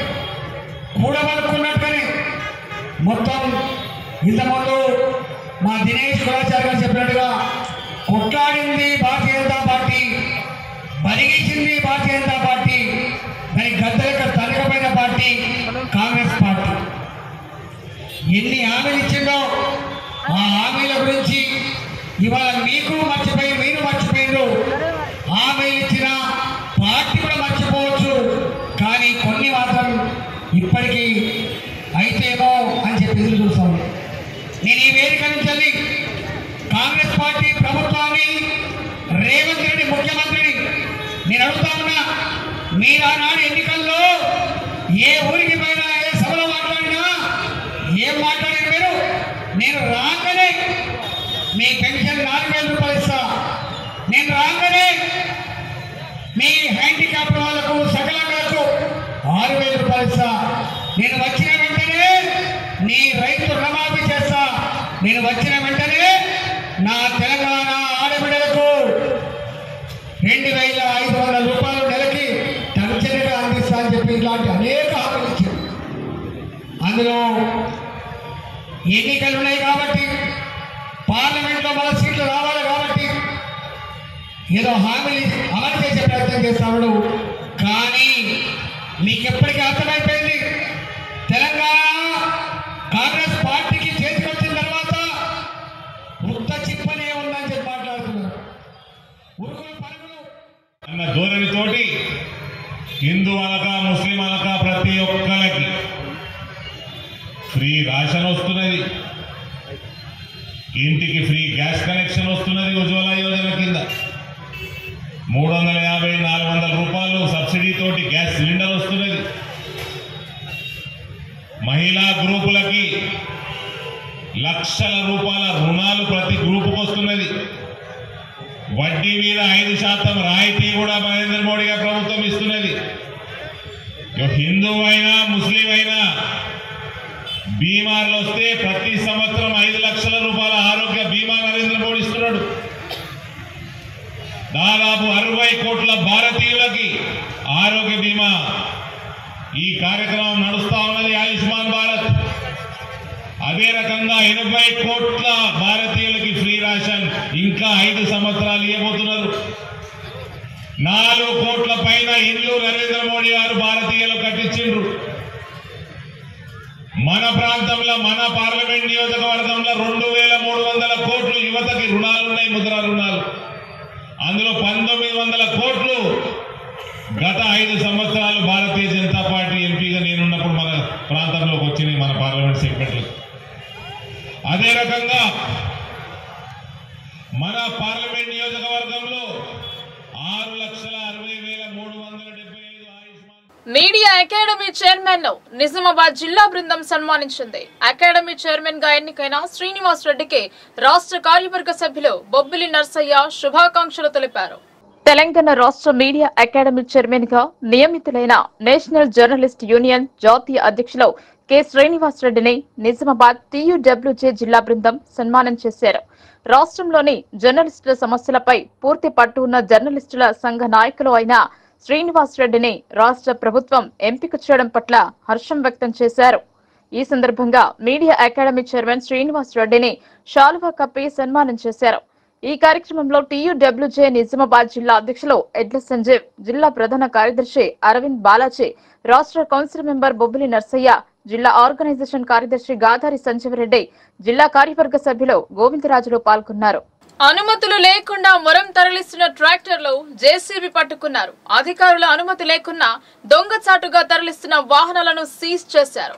కూడబలుకున్నట్టుగానే మొత్తం ఇంతకుముందు మా దినేష్ కులాచారి గారు చెప్పినట్టుగా కొట్లాడింది భారతీయ జనతా పార్టీ, బలిగించింది భారతీయ జనతా పార్టీ, దాని గద్దెలకు తనకపోయిన పార్టీ కాంగ్రెస్ పార్టీ. ఎన్ని హామీలు ఇచ్చిందో ఆ హామీల గురించి ఇవాళ మీకు మర్చిపోయి మీరు మర్చిపోయిందో. హామీలు ఇచ్చిన పార్టీ కూడా మర్చిపోవచ్చు, కానీ కొన్ని మాత్రం ఇప్పటికీ అయితేమో అని చెప్పి ఎదురు చూస్తాను. నేను ఈ వేదిక నుంచి కాంగ్రెస్ పార్టీ ప్రభుత్వాన్ని, రేవంత్ రెడ్డి ముఖ్యమంత్రిని నేను అడుగుతా ఉన్నా, మీరు ఆనాడు ఎన్నికల్లో ఏ ఊరికి పోయినా, ఏ సభలో మాట్లాడినా ఏం మాట్లాడిన మీరు, నేను రాగానే మీ పెన్షన్ 4,000 రూపాయలు ఇస్తా, నేను రాగానే మీ హ్యాండిక్యాప్ వాళ్ళకు సకలాంగులకు 6,000 రూపాయలు ఇస్తా, నేను వచ్చిన వెంటనే నీ రైతు రుణమాఫీ చేస్తా, నేను వచ్చిన వెంటనే నా తెలంగాణ ఆడబిడ్డలకు 2,500 రూపాయలు నెలకి తక్షణంగా అందిస్తా అని చెప్పి ఇలాంటి అనేక హామీలు ఇచ్చారు. అందులో ఎన్నికలు ఉన్నాయి కాబట్టి, పార్లమెంట్లో మన సీట్లు రావాలి కాబట్టి ఏదో హామీలు అమలు చేసే ప్రయత్నం చేస్తాడు. కానీ మీకు ఎప్పటికీ అర్థమైపోయింది, తెలంగాణ కాంగ్రెస్ పార్టీకి చేతికొచ్చిన తర్వాత ఉత్త చిప్పనే ఉందని చెప్పి మాట్లాడుతున్నారు. ఉరుకులు పరుగులు అన్న ధోరణితోటి హిందూ అనక ముస్లిం అనక ప్రతి ఒక్కరికి ఫ్రీ రేషన్ పెన్షన్ వస్తున్నది, ఇంటికి ఫ్రీ గ్యాస్ కనెక్షన్ వస్తున్నది, ఉజ్వల యోజన కింద 350-400 రూపాయలు సబ్సిడీ తోటి గ్యాస్ సిలిండర్ వస్తున్నది. మహిళా గ్రూపులకి లక్షల రూపాయల రుణాలు ప్రతి గ్రూపుకు వస్తున్నది. వడ్డీ మీద 5% రాయితీ కూడా నరేంద్ర మోడీ గారి ప్రభుత్వం ఇస్తున్నది. హిందూ అయినా ముస్లిం అయినా బీమార్లు వస్తే ప్రతి సంవత్సరం 5 లక్షల రూపాయల ఆరోగ్య బీమా నరేంద్ర మోడీ ఇస్తున్నాడు. దాదాపు 60 కోట్ల భారతీయులకి ఆరోగ్య బీమా ఈ కార్యక్రమం నడుస్తా ఉన్నది. ఆయుష్మాన్ భారత్. అదే రకంగా 80 కోట్ల భారతీయులకి ఫ్రీ రేషన్ ఇంకా 5 సంవత్సరాలు ఇవ్వబోతున్నారు. 4 కోట్ల పైన ఇల్లు నరేంద్ర మోడీ గారు భారతీయులు కట్టించిండ్రు. మన ప్రాంతంలో మన పార్లమెంట్ నియోజకవర్గంలో 2300 కోట్లు యువతకి రుణాలున్నాయి, ముద్రా రుణాలు. అందులో 1900 కోట్లు గత 5 సంవత్సరాలు భారతీయ జనతా పార్టీ ఎంపీగా నేనున్నప్పుడు మన ప్రాంతంలోకి వచ్చినాయి, మన పార్లమెంట్ సెగ్మెంట్లు. అదే రకంగా మన పార్లమెంట్ నియోజకవర్గంలో 6,60,375 ఆయుష్మాన్. మీడియా అకాడమీ చైర్మన్ ను నిజామాబాద్ జిల్లా బృందం సన్మానించింది. అకాడమీ చైర్మన్ గా ఎన్నికైన శ్రీనివాస్ రెడ్డికి రాష్ట్ర కార్యవర్గ సభ్యులు బొబ్బిలి నర్సయ్య శుభాకాంక్షలు తెలిపారు. తెలంగాణ రాష్ట్ర మీడియా అకాడమీ చైర్మన్ గా నియమితులైన నేషనల్ జర్నలిస్ట్ యూనియన్ జాతీయ అధ్యక్షులు కె శ్రీనివాస్ రెడ్డిని నిజామాబాద్ TUWJ జిల్లా బృందం సన్మానం చేశారు. రాష్ట్రంలోని జర్నలిస్టుల సమస్యలపై పూర్తి పట్టు ఉన్న జర్నలిస్టుల సంఘ నాయకులు అయిన శ్రీనివాస్ రెడ్డిని రాష్ట్ర ప్రభుత్వం ఎంపిక చేయడం పట్ల హర్షం వ్యక్తం చేశారు. ఈ సందర్భంగా మీడియా అకాడమీ చైర్మన్ శ్రీనివాస్ రెడ్డిని శాలువా కప్పి సన్మానం చేశారు. ఈ కార్యక్రమంలో TUWJ నిజామాబాద్ జిల్లా అధ్యక్షులు ఎడ్ల సంజీవ్, జిల్లా ప్రధాన కార్యదర్శి అరవింద్ బాలాజీ, రాష్ట్ర కౌన్సిల్ మెంబర్ బొబ్బిలి నర్సయ్య, జిల్లా ఆర్గనైజేషన్ కార్యదర్శి గాదారి సంజీవరెడ్డి, జిల్లా కార్యవర్గ సభ్యులు గోవిందరాజులు పాల్గొన్నారు. అనుమతులు లేకుండా మొరం తరలిస్తున్న ట్రాక్టర్లు జేసీబీ పట్టుకున్నారు. అధికారుల అనుమతి లేకున్నా దొంగచాటుగా తరలిస్తున్న వాహనాలను సీజ్ చేశారు.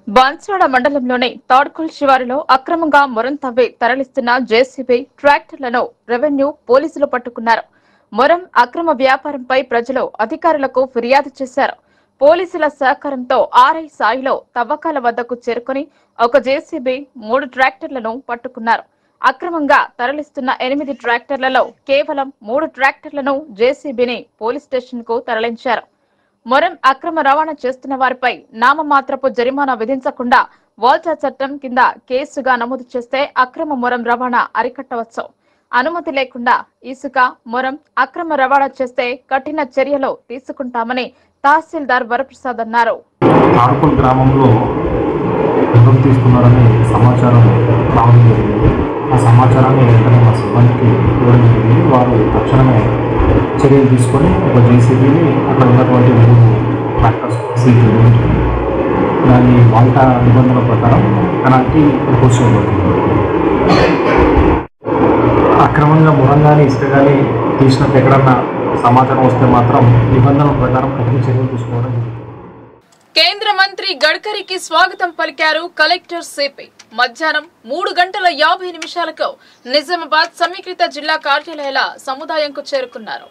బాన్స్వాడ మండలంలోని తాడ్కోల్ శివారులో అక్రమంగా మొరం తవ్వి తరలిస్తున్న జేసీబీ ట్రాక్టర్లను రెవెన్యూ పోలీసులు పట్టుకున్నారు. మొరం అక్రమ వ్యాపారంపై ప్రజలు అధికారులకు ఫిర్యాదు చేశారు. పోలీసుల సహకారంతో ఆర్ఐ సాయిలో తవ్వకాల వద్దకు చేరుకుని ఒక జేసీబీ 3 ట్రాక్టర్లను పట్టుకున్నారు. అక్రమంగా తరలిస్తున్న 8 ట్రాక్టర్లలో కేవలం 3 ట్రాక్టర్లను జేసీబీని పోలీస్ స్టేషన్ కు తరలించారు. మొరం అక్రమ రవాణా చేస్తున్న వారిపై నామమాత్రపు జరిమానా విధించకుండా వాల్టా చట్టం కింద కేసుగా నమోదు చేస్తే అక్రమ మొరం రవాణా అరికట్టవచ్చు. అనుమతి లేకుండా ఇసుక, మొరం అక్రమ రవాణా చేస్తే కఠిన చర్యలు తీసుకుంటామని తహసీల్దార్ వరప్రసాద్ అన్నారు. తాడ్కోల్ గ్రామంలో మొరం తీసుకున్నారని సమాచారం రావడం జరిగింది. ఆ సమాచారాన్ని వెంటనే మా సిబ్బందికి ఇవ్వడం జరిగింది. వారు తక్షణమే చర్యలు తీసుకొని ఒక జేసీబీని అక్కడ ఉన్నటువంటి 3 ట్రాక్టర్స్ సీజ్ చేయడం జరిగింది. దాని వాల్టా నిబంధనల ప్రకారం పెనాల్టీ ఇంపోజ్ చేయబడుతుంది. అక్రమంగా మొరంగాని ఇసుక కానీ తీసినట్టు ఎక్కడన్నా సమాచారం వస్తే మాత్రం నిబంధనల ప్రకారం కఠిన చర్యలు తీసుకోవడం జరుగుతుంది. కేంద్ర మంత్రి గడ్కరీకి స్వాగతం పలికారు కలెక్టర్ సిపి. మధ్యాహ్నం 3:50 నిజామాబాద్ సమీకృత జిల్లా కార్యాలయాల సముదాయంకు చేరుకున్నారు.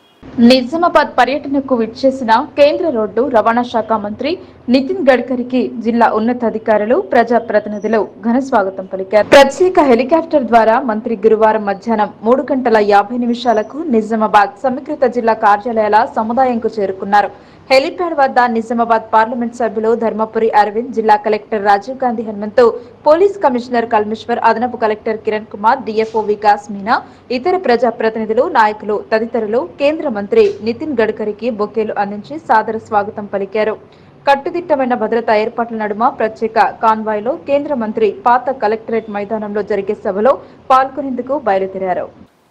నిజామాబాద్ పర్యటనకు విచ్చేసిన కేంద్ర రోడ్డు రవాణా శాఖ మంత్రి నితిన్ గడ్కరీకి జిల్లా ఉన్నతాధికారులు, ప్రజాప్రతినిధులు ఘన స్వాగతం పలికారు. ప్రత్యేక హెలికాప్టర్ ద్వారా మంత్రి గురువారం మధ్యాహ్నం 3:50 నిజామాబాద్ సమీకృత జిల్లా కార్యాలయాల సముదాయంకు చేరుకున్నారు. హెలిప్యాడ్ వద్ద నిజామాబాద్ పార్లమెంట్ సభ్యులు ధర్మపురి అరవింద్, జిల్లా collector Rajiv Gandhi Hanumanthu, police commissioner Kalmeshwar, అదనపు కలెక్టర్ కిరణ్ కుమార్, డిఎఫ్ఓ వికాస్ మీనా, ఇతర ప్రజాప్రతినిధులు, నాయకులు తదితరులు కేంద్ర మంత్రి నితిన్ గడ్కరీకి బొకేలు అందించి సాదర స్వాగతం పలికారు. కట్టుదిట్టమైన భద్రతా ఏర్పాట్ల నడుమ ప్రత్యేక కాన్వాయ్లో కేంద్ర మంత్రి పాత కలెక్టరేట్ మైదానంలో జరిగే సభలో పాల్గొనేందుకు బయలుదేరారు.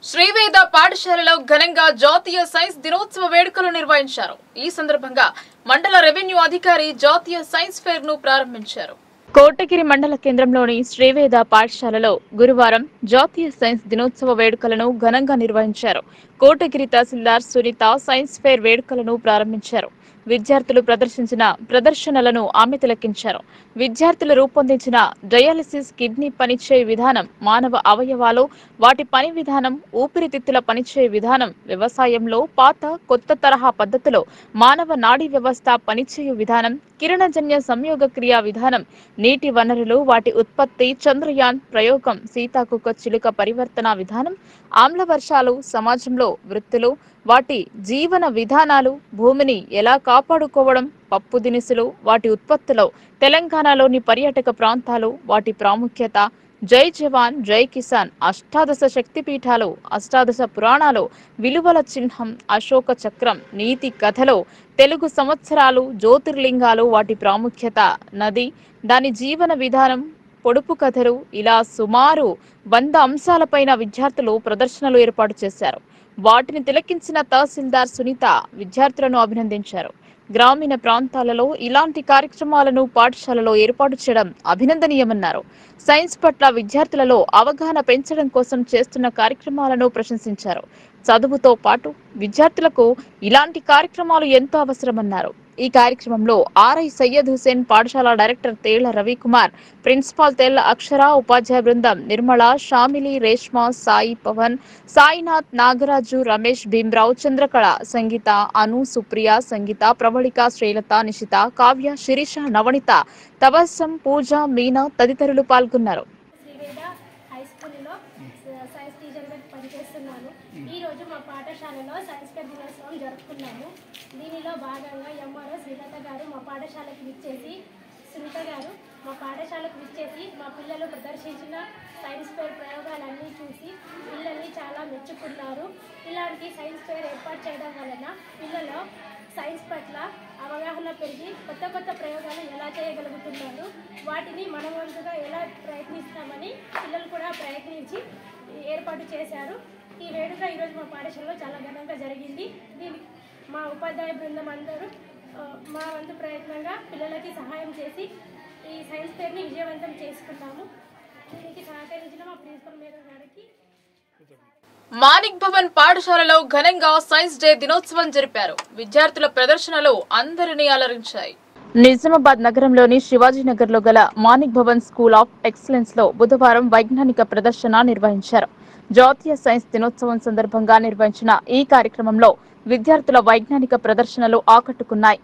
శ్రీవేద పాఠశాలలో ఘనంగా జాతీయ సైన్స్ దినోత్సవ వేడుకలు నిర్వహించారు. ఈ సందర్భంగా మండల రెవెన్యూ అధికారి జాతీయ సైన్స్ ఫెయిర్ ను ప్రారంభించారు. కోటగిరి మండల కేంద్రంలోని శ్రీవేద పాఠశాలలో గురువారం జాతీయ సైన్స్ దినోత్సవ వేడుకలను ఘనంగా నిర్వహించారు. కోటగిరి తహసీల్దార్ సునీత సైన్స్ ఫెయిర్ వేడుకలను ప్రారంభించారు. విద్యార్థులు ప్రదర్శించిన ప్రదర్శనలను ఆమె తిలకించారు. విద్యార్థులు రూపొందించిన డయాలిసిస్ కిడ్నీ పనిచేయ విధానం, మానవ అవయవాలు వాటి పని విధానం, ఊపిరితిత్తుల పనిచేయ విధానం, వ్యవసాయంలో పాత కొత్త తరహా పద్ధతిలో మానవ నాడీ వ్యవస్థ పనిచేయు విధానం, కిరణజన్య సంయోగ క్రియా విధానం, నీటి వనరులు వాటి ఉత్పత్తి, చంద్రయాన్ ప్రయోగం, సీతాకుక చిలుక పరివర్తన విధానం, ఆమ్ల వర్షాలు, సమాజంలో వృత్తులు వాటి జీవన విధానాలు, భూమిని ఎలా కాపాడుకోవడం, పప్పు దినుసులు వాటి ఉత్పత్తిలో, తెలంగాణలోని పర్యాటక ప్రాంతాలు వాటి ప్రాముఖ్యత, జై జవాన్ జై కిసాన్, అష్టాదశ శక్తిపీఠాలు, అష్టాదశ పురాణాలు, విలువల చిహ్నం, అశోక చక్రం, నీతి కథలో, తెలుగు సంవత్సరాలు, జ్యోతిర్లింగాలు వాటి ప్రాముఖ్యత, నది దాని జీవన విధానం, పొడుపు కథలు ఇలా సుమారు 100 అంశాలపైన విద్యార్థులు ప్రదర్శనలు ఏర్పాటు చేశారు. వాటిని తిలకించిన తహసీల్దార్ సునీత విద్యార్థులను అభినందించారు. గ్రామీణ ప్రాంతాలలో ఇలాంటి కార్యక్రమాలను పాఠశాలలో ఏర్పాటు చేయడం అభినందనీయమన్నారు. సైన్స్ పట్ల విద్యార్థులలో అవగాహన పెంచడం కోసం చేస్తున్న కార్యక్రమాలను ప్రశంసించారు. చదువుతో పాటు విద్యార్థులకు ఇలాంటి కార్యక్రమాలు ఎంతో అవసరమన్నారు. ఈ కార్యక్రమంలో ఆర్ఐ సయ్యద్ హుసేన్, పాఠశాల డైరెక్టర్ తేళ్ల రవికుమార్, ప్రిన్సిపాల్ తేళ్ల అక్షర, ఉపాధ్యాయ బృందం నిర్మల, షామిలి, రేష్మా, సాయి పవన్, సాయినాథ్, నాగరాజు, రమేష్, భీమ్రావు, చంద్రకళ, సంగీత, అను, సుప్రియ, సంగీత, ప్రవళిక, శ్రీలత, నిషిత, కావ్య, శిరీష, నవనిత, తబస్సం, పూజ, మీనా తదితరులు పాల్గొన్నారు. ఈరోజు మా పాఠశాలలో సైన్స్ ఫెయిర్ దినోత్సవం జరుపుకున్నాము. దీనిలో భాగంగా ఎంఆర్ఓ శ్రీలత గారు మా పాఠశాలకు విచ్చేసి, సునీత గారు మా పాఠశాలకు విచ్చేసి మా పిల్లలు ప్రదర్శించిన సైన్స్ ఫెయిర్ ప్రయోగాలన్నీ చూసి పిల్లల్ని చాలా మెచ్చుకున్నారు. ఇలాంటి సైన్స్ ఫెయిర్ ఏర్పాటు చేయడం వలన పిల్లలు సైన్స్ పట్ల అవగాహన పెరిగి కొత్త కొత్త ప్రయోగాలు ఎలా చేయగలుగుతున్నారు, వాటిని మన వంతుగా ఎలా ప్రయత్నిస్తామని పిల్లలు కూడా ప్రయత్నించి ఏర్పాటు చేశారు. ఈ వేడుక ఈరోజు మా పాఠశాలలో చాలా ఘనంగా జరిగింది. దీనికి మా ఉపాధ్యాయ బృందం అందరూ మా వంతు ప్రయత్నంగా పిల్లలకి సహాయం చేసి ఈ సైన్స్ ఫెయిర్ని విజయవంతం చేసుకున్నాము. దీనికి సహకరించిన మా ప్రిన్సిపల్ మేడం గారికి. మానిక్ భవన్ పాఠశాలలో ఘనంగా సైన్స్ డే దినోత్సవం జరిపారు. విద్యార్థుల ప్రదర్శనలు అందరినీ అలరించాయి. నిజామాబాద్ నగరంలోని శివాజీనగర్ లో గల Manik Bhavan school of excellence లో బుధవారం వైజ్ఞానిక ప్రదర్శన నిర్వహించారు. జాతీయ సైన్స్ దినోత్సవం సందర్భంగా నిర్వహించిన ఈ కార్యక్రమంలో విద్యార్థుల వైజ్ఞానిక ప్రదర్శనలు ఆకట్టుకున్నాయి.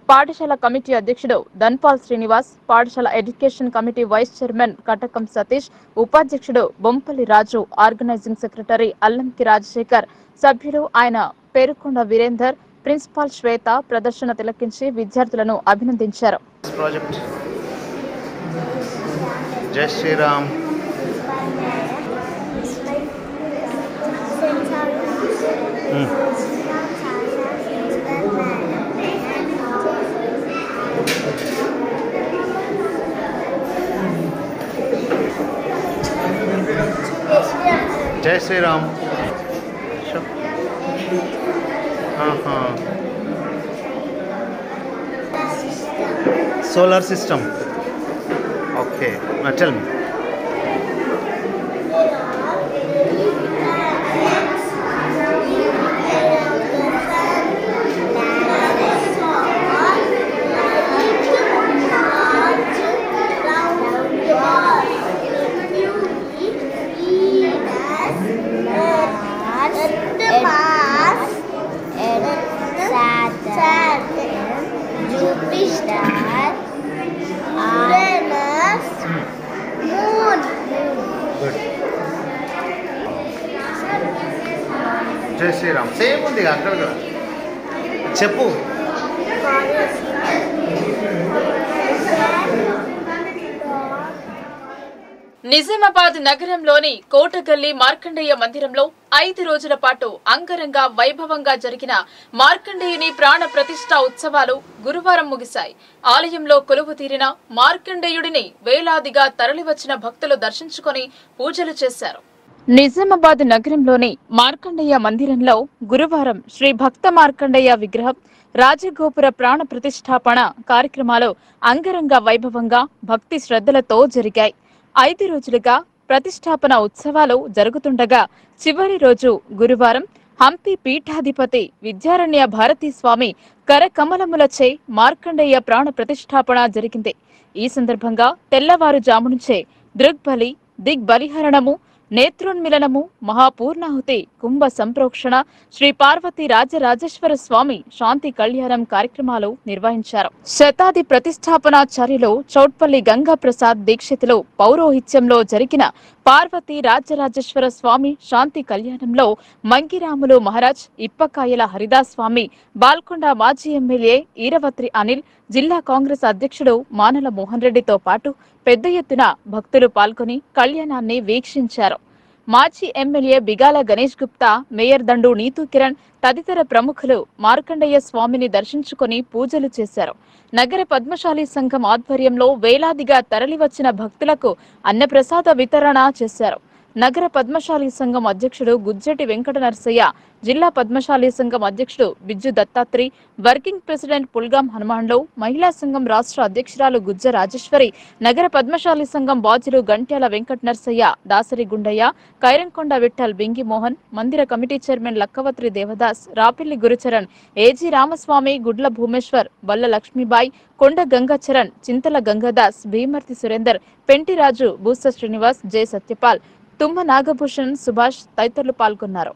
పాఠశాల కమిటీ అధ్యక్షుడు ధన్పాల్ శ్రీనివాస్, పాఠశాల ఎడ్యుకేషన్ కమిటీ వైస్ చైర్మన్ కటకం సతీష్, ఉపాధ్యక్షుడు బొంపల్లి రాజు, ఆర్గనైజింగ్ సెక్రటరీ అల్లంకి రాజశేఖర్, సభ్యులు ఆయన పేరుకొండ వీరేందర్, ప్రిన్సిపాల్ శ్వేత ప్రదర్శన తిలకించి విద్యార్థులను అభినందించారు. జై శ్రీరామ్. जय Shri Ram. Solar system. Okay. Now tell me. జై శ్రీరామ్. సేమ్ ఉంది అక్కడ కూడా చెప్పు. నిజామాబాద్ నగరంలోని కోటగల్లి మార్కండేయ మందిరంలో 5 రోజుల పాటు అంగరంగ వైభవంగా జరిగిన మార్కండేయుని ప్రాణ ప్రతిష్ఠ ఉత్సవాలు గురువారం ముగిశాయి. ఆలయంలో కొలువు తీరిన మార్కండేయుడిని వేలాదిగా తరలివచ్చిన భక్తులు దర్శించుకుని పూజలు చేశారు. నిజామాబాద్ నగరంలోని మార్కండేయ మందిరంలో గురువారం శ్రీ భక్త మార్కండేయ విగ్రహం, రాజగోపుర ప్రాణ ప్రతిష్టాపన కార్యక్రమాలు అంగరంగ వైభవంగా భక్తి శ్రద్ధలతో జరిగాయి. 5 రోజులుగా ప్రతిష్టాపన ఉత్సవాలు జరుగుతుండగా చివరి రోజు గురువారం హంపి పీఠాధిపతి విద్యారణ్య భారతీ స్వామి కరకమలములచే మార్కండేయ ప్రాణ ప్రతిష్టాపన జరిగింది. ఈ సందర్భంగా తెల్లవారుజాము నుంచే దృగ్బలి, దిగ్బలిహరణము, నేత్రోన్మిలనము, మహాపూర్ణాహుతి, కుంభ సంప్రోక్షణ, శ్రీ పార్వతీ రాజరాజేశ్వర స్వామి శాంతి కళ్యాణం కార్యక్రమాలు నిర్వహించారు. శతాది ప్రతిష్టాపనాచార్యులు చౌట్పల్లి గంగా ప్రసాద్ దీక్షితులు పౌరోహిత్యంలో జరిగిన పార్వతీ రాజరాజేశ్వర స్వామి శాంతి కళ్యాణంలో మంగిరాములు మహారాజ్, ఇప్పకాయల హరిదాస్ స్వామి, బాల్కొండ మాజీ ఎమ్మెల్యే ఈరవత్రి అనిల్, జిల్లా కాంగ్రెస్ అధ్యక్షుడు మానల మోహన్ రెడ్డితో పాటు పెద్ద ఎత్తున భక్తులు పాల్గొని కళ్యాణాన్ని వీక్షించారు. మాజీ ఎమ్మెల్యే బిగాల గణేష్ గుప్తా, మేయర్ దండు నీతూ కిరణ్ తదితర ప్రముఖులు మార్కండేయ స్వామిని దర్శించుకుని పూజలు చేశారు. నగర పద్మశాలి సంఘం ఆధ్వర్యంలో వేలాదిగా తరలివచ్చిన భక్తులకు అన్నప్రసాద వితరణ చేశారు. నగర పద్మశాలి సంఘం అధ్యక్షుడు గుజ్జటి వెంకట నరసయ్య, జిల్లా పద్మశాలి సంఘం అధ్యక్షుడు బిజ్జు దత్తాత్రి, వర్కింగ్ ప్రెసిడెంట్ పుల్గాం హనుమాన్లు, మహిళా సంఘం రాష్ట్ర అధ్యక్షురాలు గుజ్జ రాజేశ్వరి, నగర పద్మశాలి సంఘం బాధ్యులు గంట్యాల వెంకట నరసయ్య, దాసరి గుండయ్య, కైరంకొండ విఠల్, బింగి మోహన్, మందిర committee chairman Lakkavathri Devadas, Rapelli Gurucharan, AG Ramaswamy, Gudla Bhumeshwar, Balla Lakshmibai, Konda Gangacharan, Chinthala Gangadas, Bhimarthi Surender, Pentiraju, Boosa Srinivas, J Satyapal, Thumma Nagabhushan, Subhash తదితరులు పాల్గొన్నారు.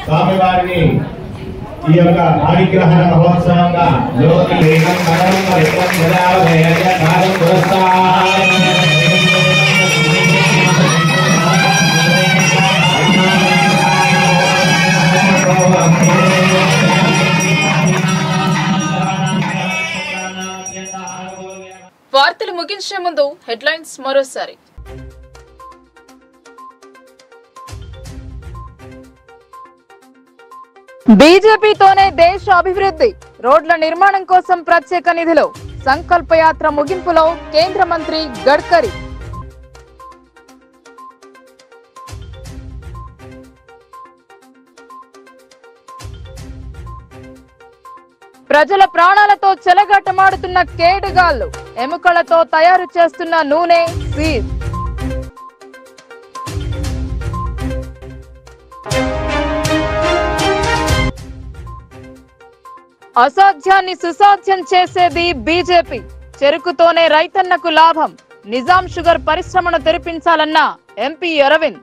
స్వామివారిని ఈ యొక్క ఆవిగ్రహణ మహోత్సవంగా వార్తలు ముగించే ముందు హెడ్లైన్స్ మరోసారి. బీజేపీతోనే దేశ అభివృద్ధి, రోడ్ల నిర్మాణం కోసం ప్రత్యేక నిధులు, సంకల్పయాత్ర ముగింపులో కేంద్ర మంత్రి గడ్కరీ. ప్రజల ప్రాణాలతో చెలగాటమాడుతున్న కేడుగాళ్లు, ఎముకలతో తయారు చేస్తున్న నూనె సీజ్. అసాధ్యాన్ని సుసాధ్యం చేసేది బీజేపీ, చెరుకుతోనే రైతన్నకు లాభం, నిజాం షుగర్ పరిశ్రమను తెరిపించాలన్న ఎంపీ అరవింద్.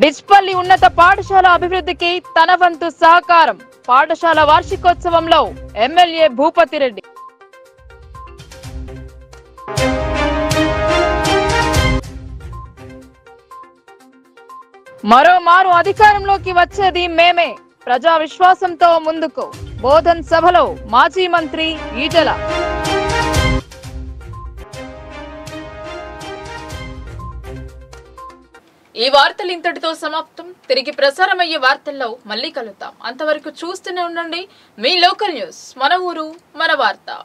డిచ్పల్లి ఉన్నత పాఠశాల అభివృద్ధికి తన వంతు సహకారం, పాఠశాల వార్షికోత్సవంలో ఎమ్మెల్యే భూపతిరెడ్డి. మరోమారు అధికారంలోకి వచ్చేది మేమే, ప్రజా విశ్వాసంతో ముందుకు, బోధన్ సభలో మాజీ మంత్రి ఈటెల. ఈ వార్తలు ఇంతటితో సమాప్తం. తిరిగి ప్రసారమయ్యే వార్తల్లో మళ్ళీ కలుద్దాం. అంతవరకు చూస్తూనే ఉండండి మీ లోకల్ న్యూస్. మన ఊరు మన వార్త.